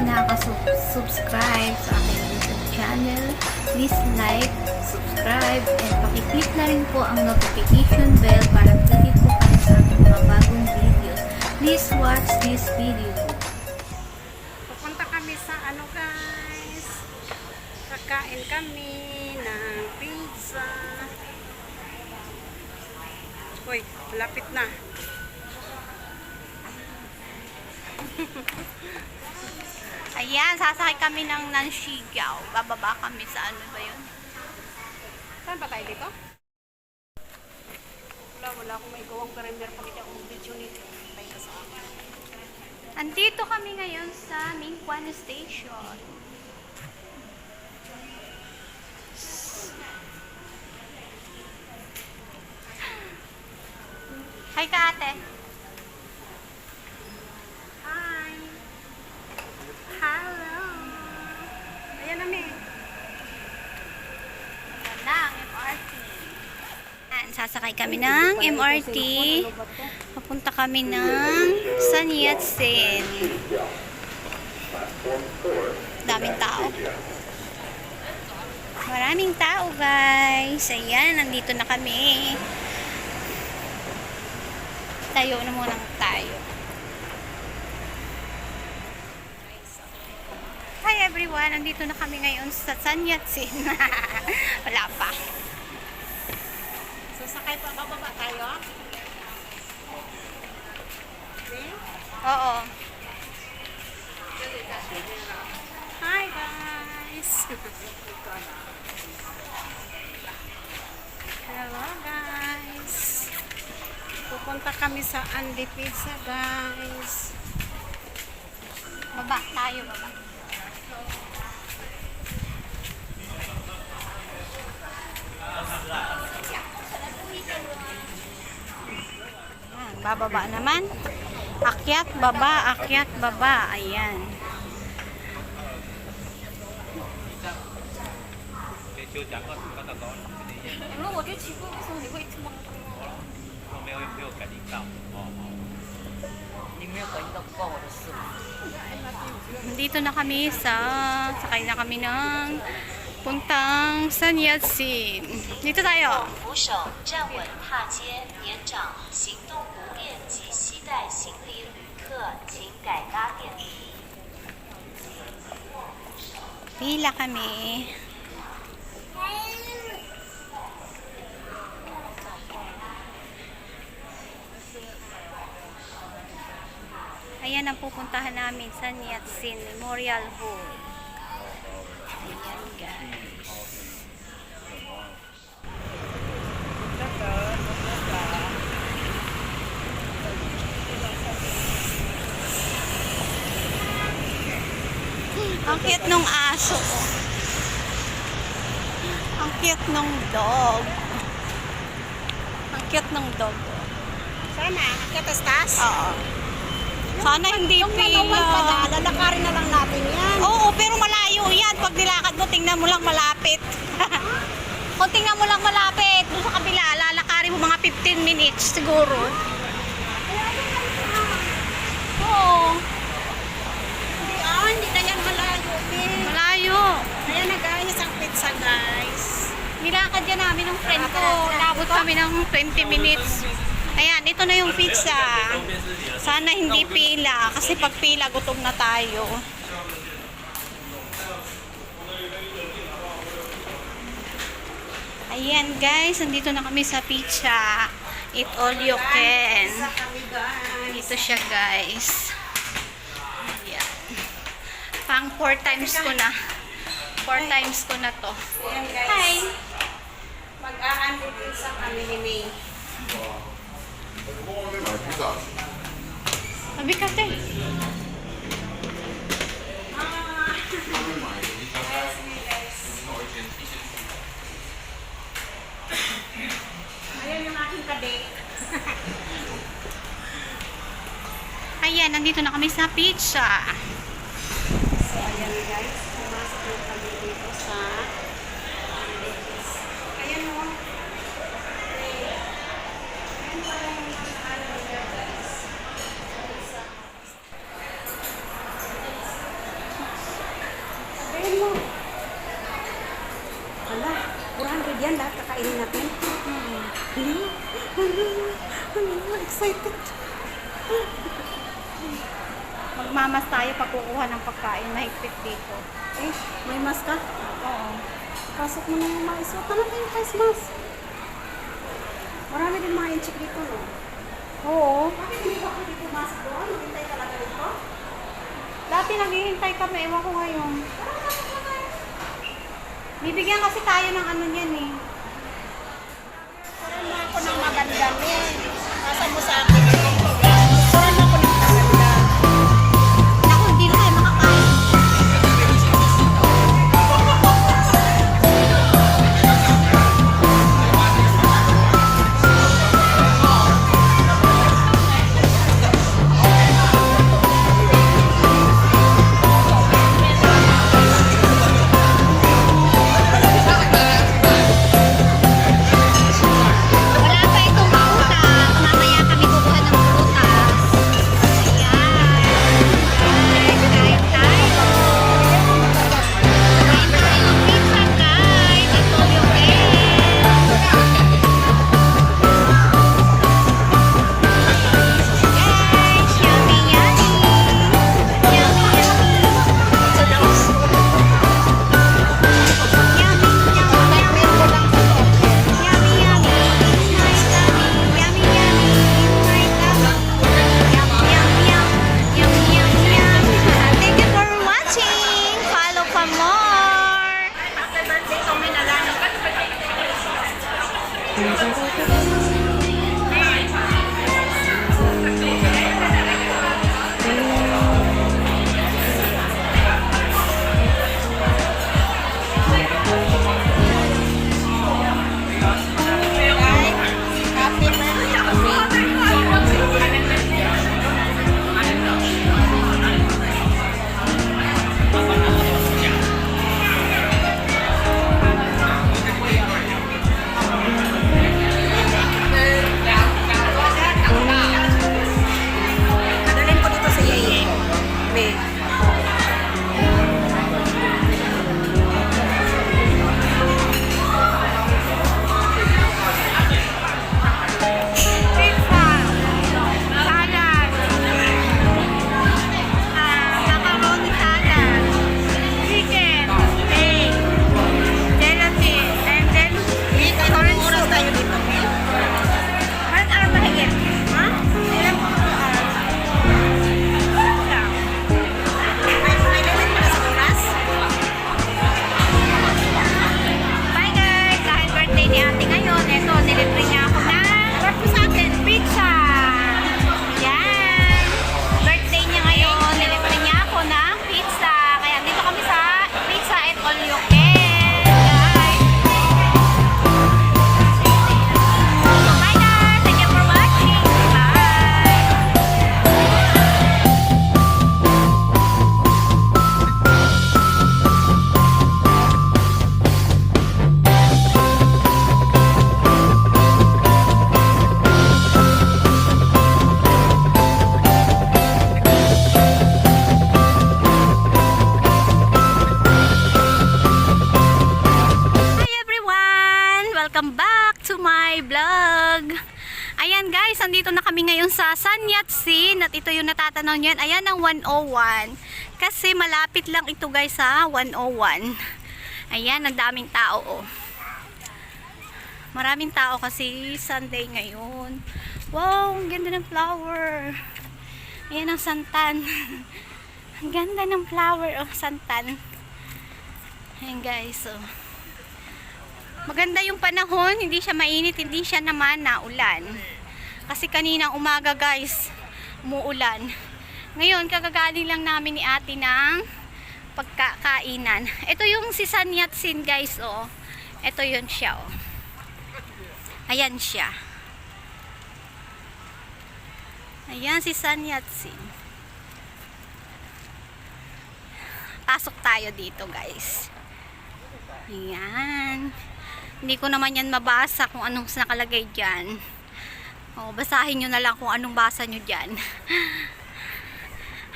nakaka-subscribe sa aking YouTube channel, please like, subscribe, and pakiclick na rin po ang notification bell para updated po kayo sa aking mga bagong videos. Please watch this video. Pupunta kami sa guys. Kakain kami ng pizza. Uy, malapit na. Ayan, sasakay kami ng Nansigaw. Bababa kami sa ano ba yun? Saan ba tayo dito? Wala akong may gawang perimeter pag hindi akong video nito. Tayo sa akin. Andito kami ngayon sa Mingkwan Station. Hi ka ate. Hi! Hello! Ayan namin. Ayan na ang MRT. Ayan, sasakay kami ng MRT. Papunta kami ng San Yat-sen. Daming tao. Maraming tao guys. Ayan, nandito na kami. Tayo na muna tayo. Hi everyone, nandito na kami ngayon sa San Yat-sen. Wala pa. Sasakay pa, bababa tayo? Okay? Oo. Hi guys! Hello guys! Pupunta kami sa Andy Pizza guys. Baba, tayo baba. Ayan, bababa naman. Akyat, baba, akyat, baba. Ayan. Dito na kami sakay na kami ng puntang San Yat-sen. Dito tayo. 扶手站稳踏阶，年长、行动不便及携带行李旅客，请改搭电梯。 Pila kami. Ayan ang pupuntahan namin sa San Yat-sen Memorial Hall. Ayan guys. Ang cute nung aso. Ang cute nung dog. Ang cute nung dog. Sana, katastas? Oo. Sana hindi pila. Lalakarin na lang natin yan. Oo, pero malayo yan. Pag nilakad mo, tingnan mo lang malapit. Kung tingnan mo lang malapit, doon sa kabila, lalakarin mo mga 15 minutes siguro. Oo. Hindi na yan malayo. Malayo. Ayan na guys, ang pizza guys. Nilakad yan namin ng friend ko. Labot kami ng 20 minutes. Ayan, ito na yung pizza. Sana hindi pila. Kasi pag pila, gutom na tayo. Ayan guys, nandito na kami sa pizza. Eat all you can. Pizza kami guys. Ito siya guys. Ayan. Pang 4 times ko na. 4 times ko na to. Ayan guys. Hi! Mag-aandi pizza kami ni May. Sabi ka te. Ayan yung aking kadate. Ayan, nandito na kami sa pizza. So ayan guys, pumasok na kami dito sa ayan o. Ayan pa lang guys. Hala, 400 yan lahat kakainin natin. Hala, excited. Magmamas tayo pag kukuha ng pagkain. Mahigpit dito. Eh, may mask ka? Oo. Pasok mo na yung mga isuot. Ano na yung face mask? Marami din mga inchik dito, no? Oo. Bakit hindi ba ako dito mask doon? Hintay ka lang dito? Dati naghihintay kami. Ewan ko ngayon. Bibigyan kasi tayo ng ano niyan eh. Parang ako ng maganda eh. Nasa mo sa akin. Parang ako ng maganda. Naku, hindi na tayo makakain. Wala pa itong prutas. Mamaya kami kukuha ng prutas. Ayan. Guys, kain tayo. Kain tayo ng pizza, guys. Ito yung guys, yummy, yummy. Yummy, yummy. Yummy, yummy. Yummy, yummy. Nice tummy. Yummy, yummy. Nice tummy. Yum, yum, yum. Yum, yum, yum. Thank you for watching. Follow for more. Happy birthday to me na lang. Happy birthday to me. Kadalhin ko dito sa Yeye. May. Pizza. Salad. Macaroni salad. Chicken. Egg. Gelatin. And then, Ilang oras tayo dito? 1 hour mahigit. Ha? Ilang oras? May limit pa na sa oras? Bye guys! Dahil birthday ni ate ngayon, eto, nilibre niya ako na sa akin, pizza! Yan! Birthday niya ngayon, nilibre niya ako ng pizza. Kaya dito kami sa Pizza and All You Can, guys! Bye guys! Thank you for watching! Bye! Hi everyone! Welcome back to my vlog! Ayan guys, andito na kami ngayon sa San Yat-sen at ito yung natatanaw nyo yan. Ayan ang 101. Kasi malapit lang ito guys sa 101. Ayan, ang daming tao oh. Maraming tao kasi Sunday ngayon. Wow, ang ganda ng flower. Ayan ang santan. Ang ganda ng flower oh, santan. Ayan guys, so maganda yung panahon, hindi siya mainit, hindi siya naman naulan. Kasi kaninang umaga guys, umuulan. Ngayon, kagagaling lang namin ni ate ng pagkakainan. Ito yung si San Yat-sen guys, oh. Ito yun siya, oh. Ayan siya. Ayan si San Yat-sen. Pasok tayo dito guys. Ayan. Hindi ko naman yan mabasa kung anong nakalagay dyan. O, basahin nyo na lang kung anong basa nyo dyan.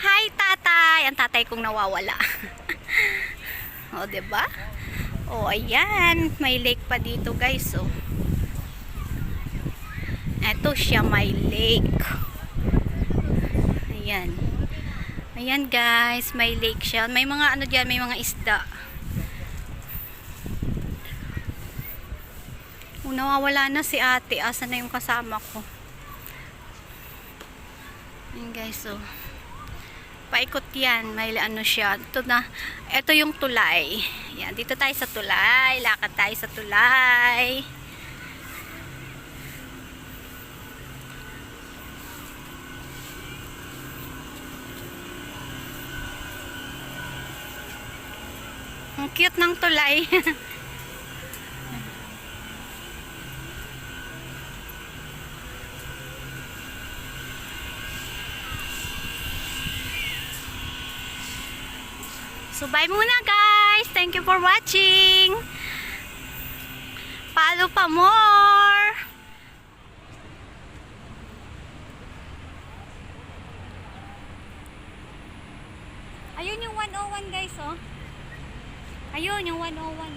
Hi tatay! Ang tatay kong nawawala. O, diba? O, ayan. May lake pa dito, guys. O. Eto siya, may lake. Ayan. Ayan, guys. May lake siya. May mga ano dyan, may mga isda. O, nawawala na si ate. Asa na yung kasama ko? Ayan, guys. O. Paikot yan. May ano siya. Ito yung tulay. Yan. Dito tayo sa tulay. Lakad tayo sa tulay. Ang cute ng tulay. So, bye muna, guys. Thank you for watching. Follow pa more. Ayun yung 101, guys, oh. Ayun yung 101.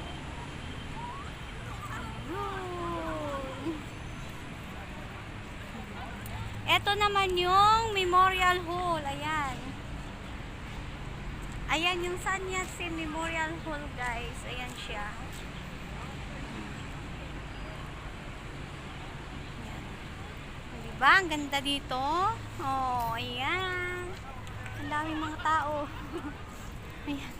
Ayun. Ito naman yung Memorial Hall. Ayan. Ayan yung San Yat-sen Memorial Hall, guys. Ayan siya. Ayan. Diba? Ang ganda dito. Oh, ayan. Ang daming mga tao. Ayan.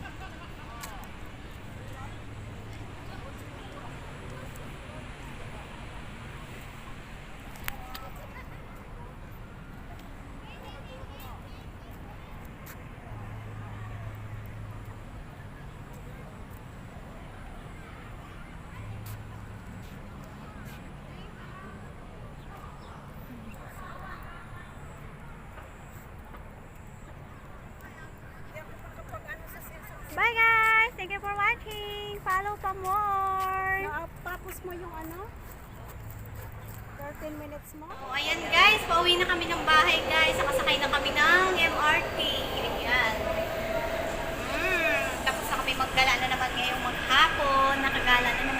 Bye, guys! Thank you for watching! Follow pa more! Tapos mo yung ano? 13 minutes mo? So, ayan, guys! Pauwi na kami ng bahay, guys! Nakasakay na kami ng MRT. Ayan. Tapos na kami maggala na naman ngayong maghapon. Nakagala na naman